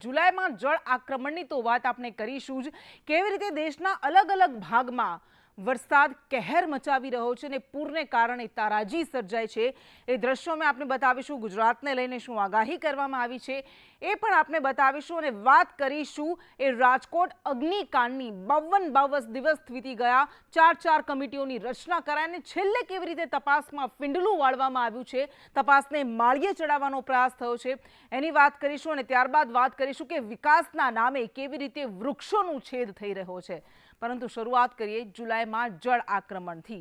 जुलाई में जल आक्रमण की तो बात आपने करीशुं ज। केवी रीते देशना अलग अलग भाग में वरसाद कहर मचावी रह्यो छे ने पूरने कारणे ताराजी सर्जाय छे ए दृश्यों में आपने बतावीशुं। गुजरातने लईने शुं आगाही करवामां आवी छे ए पण आपने बतावीशुं अने वात करीशुं ए राजकोट अग्निकांडनी। 52 दिवस वीती गया, 4 कमिटीओनी रचना कराई अने छेल्ले केवी रीते तपासमां फींडલું વાળવામાં આવ્યું છે, तपासने माळीए चढ़ावવાનો प्रयास थयो छे एनी वात करीशुं अने त्यारबाद वात करीशुं के विकासना नामे केवी रीते वृक्षोनुं छेद थई रह्यो छे। परंतु शुरुआत करिए जुलाई में जल आक्रमण थी।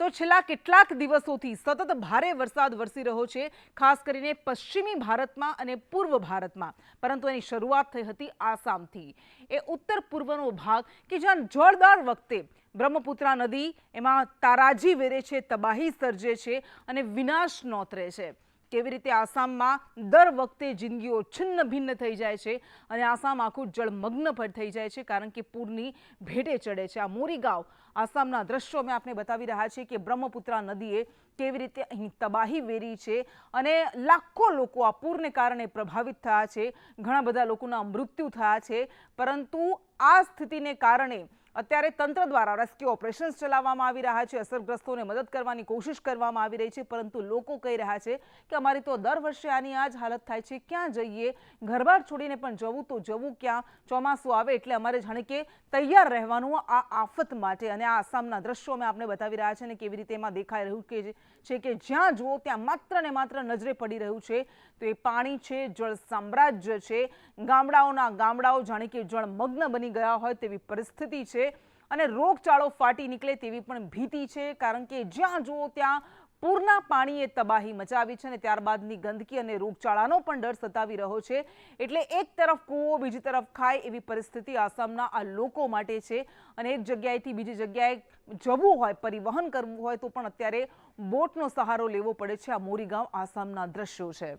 तो छेल्ला केटलाक दिवसोथी सतत भारे वरसाद वरसी रह्यो छे, खास करीने पश्चिमी भारत में अने पूर्व भारत में। परंतु एनी शरूआत थई हती आसामथी। ए उत्तर पूर्वनो भाग के ज्यां जोरदार वखते ब्रह्मपुत्रा नदी एमां ताराजी वेरे छे, तबाही सर्जे छे अने विनाश नोतरे छे। केवी रीते आसाम में दर वखते जिंदगीओ छिन्न भिन्न थई जाय छे अने आसाम आखुं जलमग्न पर थई जाय छे, कारण के पूरनी भेटे चढ़े छे। आ मोरीगांव आसामना दृश्यों में आपने बतावी रह्या छे कि ब्रह्मपुत्रा नदीए केवी रीते अहीं तबाही वेरी छे अने लाखों लोको आ पूरने कारणे प्रभावित थया छे। घणा बधा लोकोना मृत्यु थया छे। परंतु आ स्थितिने कारणे अत्यारे तंत्र द्वारा रेस्क्यू ऑपरेशन्स चलाववामां आवी रह्या छे। असरग्रस्तोने मदद करवानी कोशिश करवामां आवी रही छे, परंतु लोको कही रह्या छे कि अमारी तो दर वर्षे आनी आ ज हालत थाय छे, क्यां जईए, घरबार छोड़ीने पण जवुं तो जवुं क्यां। ચોમાસું આવે એટલે અમારે જાણે કે તૈયાર રહેવાનું આ આફત માટે। અને આ આસામના દ્રશ્યો અમે આપને બતાવી રહ્યા છે અને કેવી રીતે એમાં દેખાઈ રહ્યું કે જ્યાં જુઓ ત્યાં માત્ર ને માત્ર નજરે પડી રહ્યું છે તો એ પાણી છે, જળ સામ્રાજ્ય છે। ગામડાઓના ગામડાઓ જાણે કે જળમગ્ન બની ગયા હોય તેવી પરિસ્થિતિ છે અને રોગચાળો ફાટી નીકળે તેવી પણ ભીતિ છે, કારણ કે જ્યાં જુઓ ત્યાં પૂરના પાણીએ તબાહી મચાવી છે અને ત્યારબાદની ગંદકી અને રોગચાળાનો પણ ડર સતાવી રહ્યો છે। એટલે એક તરફ કૂવો બીજી તરફ ખાય એવી પરિસ્થિતિ આસામના આ લોકો માટે છે અને એક જગ્યાએથી બીજી જગ્યાએ જવું હોય, પરિવહન કરવું હોય તો પણ અત્યારે બોટનો સહારો લેવો પડે છે। આ મોરીગાંવ આસામના દ્રશ્યો છે।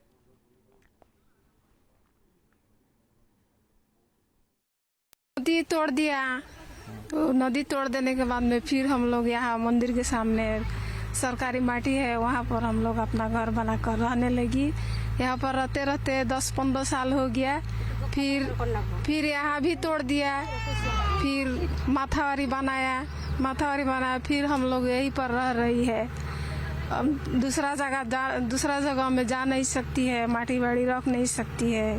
नदी तोड़ दिया, तो नदी तोड़ देने के बाद में फिर हम लोग यहाँ मंदिर के सामने सरकारी माटी है, वहाँ पर हम लोग अपना घर बनाकर रहने लगी। यहाँ पर रहते रहते 10-15 साल हो गया। फिर यहाँ भी तोड़ दिया, फिर माथावारी बनाया, फिर हम लोग यहीं पर रह रही है। दूसरा जगह में जा नहीं सकती है, माटी बाड़ी रख नहीं सकती है,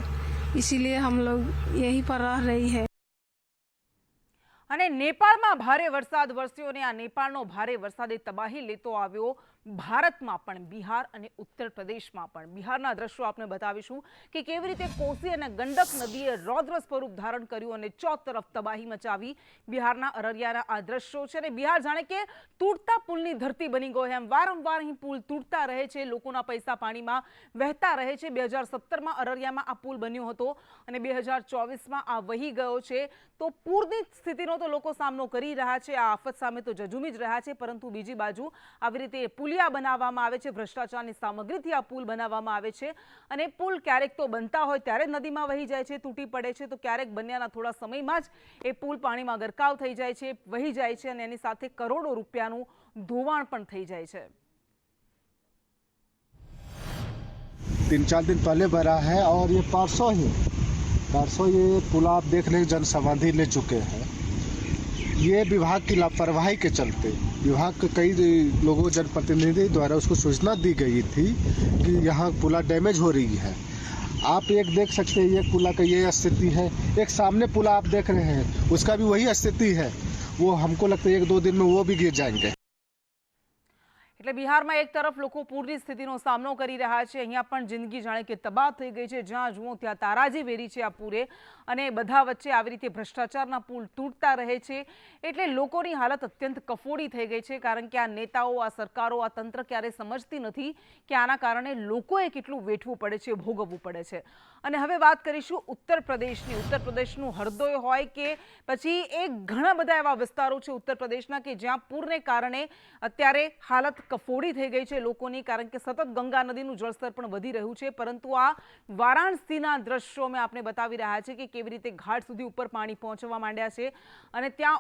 इसीलिए हम लोग यहीं पर रह रही है। અને નેપાળમાં ભારે વરસાદ વરસ્યો અને આ નેપાળનો ભારે વરસાદે તબાહી લેતો આવ્યો ભારતમાં પણ, બિહાર અને ઉત્તર પ્રદેશમાં પણ। બિહારના દ્રશ્યો આપણે બતાવીશું કે કેવી રીતે કોસી અને ગંડક નદીએ રૌદ્ર સ્વરૂપ ધારણ કર્યું અને ચોતરફ તબાહી મચાવી। બિહારના અરરિયાના આ દ્રશ્યો છે અને બિહાર જાણે કે તૂટતા પુલની ધરતી બની ગયો એમ વારંવાર અહીં પુલ તૂટતા રહે છે, લોકોના પૈસા પાણીમાં વહેતા રહે છે। 2017માં અરરિયામાં આ પુલ બન્યો હતો અને 2024માં આ વહી ગયો છે। તો પૂરની સ્થિતિનો તો લોકો સામનો કરી રહ્યા છે, આ આફત સામે તો જજુમી જ રહ્યા છે, પરંતુ બીજી બાજુ આવી રીતે પુલિયા બનાવવામાં આવે છે, ભ્રષ્ટાચારની સામગ્રીથી આ પુલ બનાવવામાં આવે છે અને પુલ ક્યારેક તો બનતા હોય ત્યારે નદીમાં વહી જાય છે, તૂટી પડે છે, તો ક્યારેક બન્યાના થોડા સમયમાં જ એ પુલ પાણીમાં ગરકાવ થઈ જાય છે, વહી જાય છે અને એની સાથે કરોડો રૂપિયાનું ધોવાણ પણ થઈ જાય છે। 3-4 दिन पहले भरा है और ये परसों ये पुल आप देख लें जन समाधि ले चुके हैं। ये विभाग की लापरवाही के चलते विभाग के कई लोगों, जनप्रतिनिधि द्वारा उसको सूचना दी गई थी कि यहाँ पुला डैमेज हो रही है। आप एक देख सकते हैं, ये पुला का ये स्थिति है, एक सामने पुला आप देख रहे हैं उसका भी वही स्थिति है। वो हमको लगता है 1-2 दिन में वो भी गिर जाएंगे। એટલે બિહારમાં એક તરફ લોકો પૂરની સ્થિતિનો સામનો કરી રહ્યા છે, અહીંયા પણ જિંદગી જાણે કે તબાહ થઈ ગઈ છે, જ્યાં જુઓ ત્યાં તારાજી વેરી છે આ પૂરે અને બધા વચ્ચે આવી રીતે ભ્રષ્ટાચારના પુલ તૂટતા રહે છે। એટલે લોકોની હાલત અત્યંત કફોડી થઈ ગઈ છે, કારણ કે આ નેતાઓ, આ સરકારો, આ તંત્ર ક્યારેય સમજતી નથી કે આના કારણે લોકોએ કેટલું વેઠવું પડે છે, ભોગવવું પડે છે। અને હવે વાત કરીશું ઉત્તર પ્રદેશની। ઉત્તર પ્રદેશનું હૃદય હોય કે પછી એક ઘણા બધા એવા વિસ્તારો છે ઉત્તર પ્રદેશના કે જ્યાં પૂરને કારણે અત્યારે હાલત કફોડી થઈ ગઈ છે લોકોની, કારણ કે સતત ગંગા નદીનું જળસ્તર પણ વધી રહ્યું છે। પરંતુ આ વારાણસીના દ્રશ્યો મેં આપને બતાવી રહ્યા છે કે કેવી રીતે ઘાટ સુધી ઉપર પાણી પહોંચવા માંડ્યા છે અને ત્યાં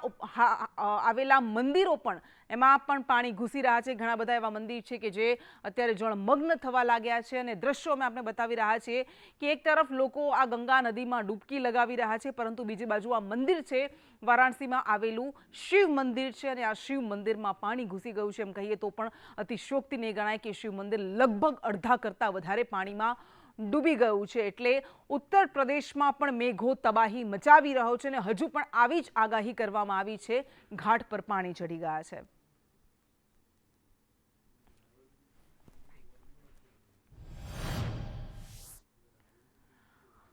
આવેલા મંદિરો પણ એમાં પણ પાણી ઘૂસી રહ્યા છે। ઘણા બધા એવા મંદિર છે કે જે અત્યારે જળમગ્ન થવા લાગ્યા છે અને દ્રશ્યો અમે આપણે બતાવી રહ્યા છીએ કે એક તરફ લોકો આ ગંગા નદીમાં ડૂબકી લગાવી રહ્યા છે, પરંતુ બીજી બાજુ આ મંદિર છે વારાણસીમાં આવેલું શિવ મંદિર છે અને આ શિવ મંદિરમાં પાણી ઘૂસી ગયું છે। એમ કહીએ તો પણ અતિશયોક્તિ નહીં ગણાય કે શિવ મંદિર લગભગ અડધા કરતાં વધારે પાણીમાં ડૂબી ગયું છે। એટલે ઉત્તર પ્રદેશમાં પણ મેઘો તબાહી મચાવી રહ્યો છે અને હજુ પણ આવી જ આગાહી કરવામાં આવી છે, ઘાટ પર પાણી ચડી ગયા છે।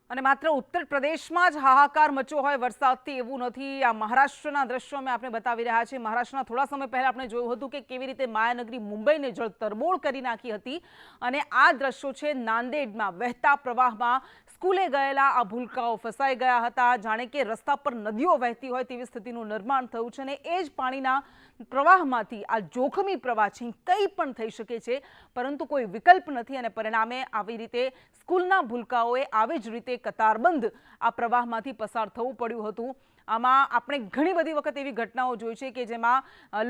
અને માત્ર ઉત્તર પ્રદેશમાં જ હાહાકાર મચ્યો હોય વરસાદથી એવું નથી। આ મહારાષ્ટ્રના દ્રશ્યો અમે આપણે બતાવી રહ્યા છીએ। મહારાષ્ટ્રના થોડા સમય પહેલા આપણે જોયું હતું કે કેવી રીતે માયાનગરી મુંબઈને જળ તરબોળ કરી નાખી હતી અને આ દ્રશ્યો છે નાંદેડમાં વહેતા પ્રવાહમાં સ્કૂલે ગયેલા આ ભૂલકાઓ ફસાઈ ગયા હતા। જાણે કે રસ્તા પર નદીઓ વહેતી હોય તેવી સ્થિતિનું નિર્માણ થયું છે અને એ જ પાણીના પ્રવાહમાંથી આ જોખમી પ્રવાહ છે, કંઈ પણ થઈ શકે છે, પરંતુ કોઈ વિકલ્પ નથી અને પરિણામે આવી રીતે સ્કૂલના ભૂલકાઓએ આવી જ રીતે કતારબંધ આ પ્રવાહમાંથી પસાર થવું પડ્યું હતું। આમાં આપણે ઘણી બધી વખત એવી ઘટનાઓ જોઈ છે કે જેમાં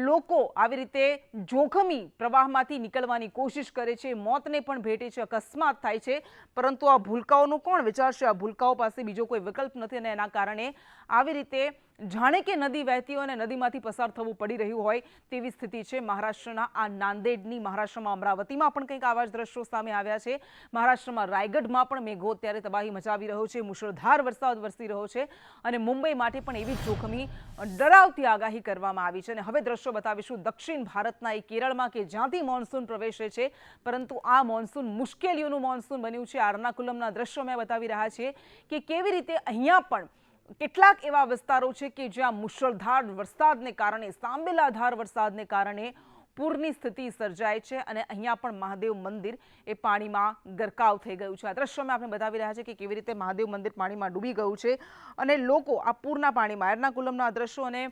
લોકો આવી રીતે જોખમી પ્રવાહમાંથી નીકળવાની કોશિશ કરે છે, મોતને પણ ભેટે છે, અકસ્માત થાય છે, પરંતુ આ ભૂલકાઓનું કોણ વિચારશે? આ ભૂલકાઓ પાસે બીજો કોઈ વિકલ્પ નથી અને એના કારણે આવી રીતે જાણે કે નદી વહેતી હોય અને નદીમાંથી પસાર થવું પડી રહ્યું હોય તેવી સ્થિતિ છે મહારાષ્ટ્રના આ નાંદેડની। મહારાષ્ટ્રમાં અમરાવતીમાં પણ કંઈક આવા જ દ્રશ્યો સામે આવ્યા છે। મહારાષ્ટ્રમાં રાયગઢમાં પણ મેઘો અત્યારે તબાહી મચાવી રહ્યો છે, મુશળધાર વરસાદ વરસી રહ્યો છે અને મુંબઈ માટે પણ એવી જોખમી ડરાવતી આગાહી કરવામાં આવી છે। અને હવે દ્રશ્યો બતાવીશું દક્ષિણ ભારતના એ કેરળમાં કે જ્યાંથી મોન્સૂન પ્રવેશે છે, પરંતુ આ મોન્સૂન મુશ્કેલીઓનું મોન્સૂન બન્યું છે। એર્નાકુલમના દ્રશ્યો મેં બતાવી રહ્યા છીએ કે કેવી રીતે અહીંયા પણ કેટલાક એવા વિસ્તારો છે કે જ્યાં મુશળધાર વરસાદને કારણે, સાંબેલાધાર વરસાદને કારણે પૂરની સ્થિતિ સર્જાય છે અને અહીંયા પણ મહાદેવ મંદિર એ પાણીમાં ગરકાવ થઈ ગયું છે। આ દ્રશ્યોમાં આપણે બતાવી રહ્યા છે કે કેવી રીતે મહાદેવ મંદિર પાણીમાં ડૂબી ગયું છે અને લોકો આ પૂરના પાણીમાં, એર્નાકુલમના દ્રશ્યો અને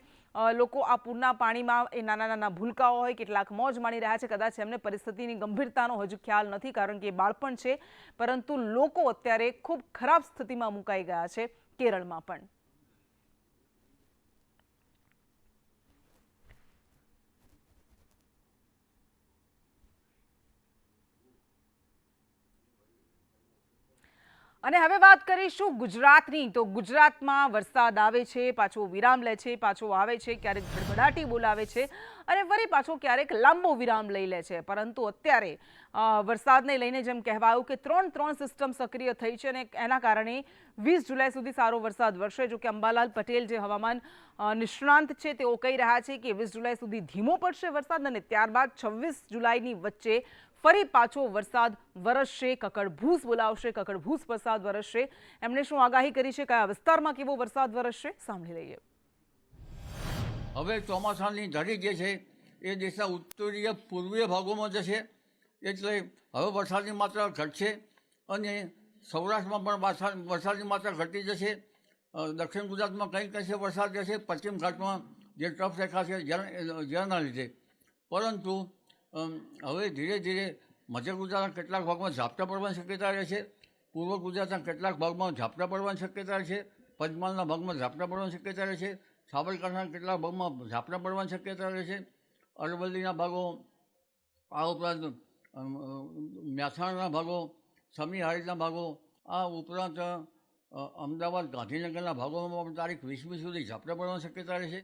લોકો આ પૂરના પાણીમાં એ નાના નાના ભૂલકાઓ હોય, કેટલાક મોજ માણી રહ્યા છે। કદાચ એમને પરિસ્થિતિની ગંભીરતાનો હજુ ખ્યાલ નથી કારણ કે બાળપણ છે, પરંતુ લોકો અત્યારે ખૂબ ખરાબ સ્થિતિમાં મુકાઈ ગયા છે કેરળમાં પણ। અને હવે વાત કરીશું ગુજરાતની। તો ગુજરાતમાં વરસાદ આવે છે, પાછો વિરામ લે છે, પાછો આવે છે, ક્યારેક ભડભડાટી બોલાવે છે અને ફરી પાછો ક્યારેક લાંબો વિરામ લઈ લે છે। પરંતુ અત્યારે વરસાદને લઈને જેમ કહેવાયું કે ત્રણ સિસ્ટમ સક્રિય થઈ છે અને એના કારણે 20 જુલાઈ સુધી સારો વરસાદ વરસે। જો કે અંબાલાલ પટેલ જે હવામાન નિષ્ણાંત છે તેઓ કહી રહ્યા છે કે 20 જુલાઈ સુધી ધીમો પડશે વરસાદ અને ત્યારબાદ 26 જુલાઈની વચ્ચે ફરી પાછો વરસાદ વરસશે, કકડભૂસ બોલાવશે, કકડભૂસ વરસાદ વરસશે। એમણે શું આગાહી કરી છે, કયા વિસ્તારમાં કેવો વરસાદ વરસશે, સાંભળી લઈએ। હવે ચોમાસાની ધરી જે છે એ દેશના ઉત્તરીય પૂર્વીય ભાગોમાં જશે, એટલે હવે વરસાદની માત્રા ઘટશે અને સૌરાષ્ટ્રમાં પણ વરસાદની માત્રા ઘટી જશે। દક્ષિણ ગુજરાતમાં કંઈક અંશે વરસાદ જશે, પશ્ચિમ ઘાટમાં જે ટ્રફ રેખા છે જેના લીધે, પરંતુ હવે ધીરે ધીરે મધ્ય ગુજરાતના કેટલાક ભાગમાં ઝાપટા પડવાની શક્યતા રહેશે, પૂર્વ ગુજરાતના કેટલાક ભાગમાં ઝાપટા પડવાની શક્યતા રહેશે, પંચમહાલના ભાગમાં ઝાપટા પડવાની શક્યતા રહેશે, સાબરકાંઠાના કેટલાક ભાગમાં ઝાપટા પડવાની શક્યતા રહેશે, અરવલ્લીના ભાગો, આ ઉપરાંત મહેસાણાના ભાગો, સમીહારીના ભાગો, આ ઉપરાંત અમદાવાદ, ગાંધીનગરના ભાગોમાં તારીખ 20મી સુધી ઝાપટા પડવાની શક્યતા રહેશે।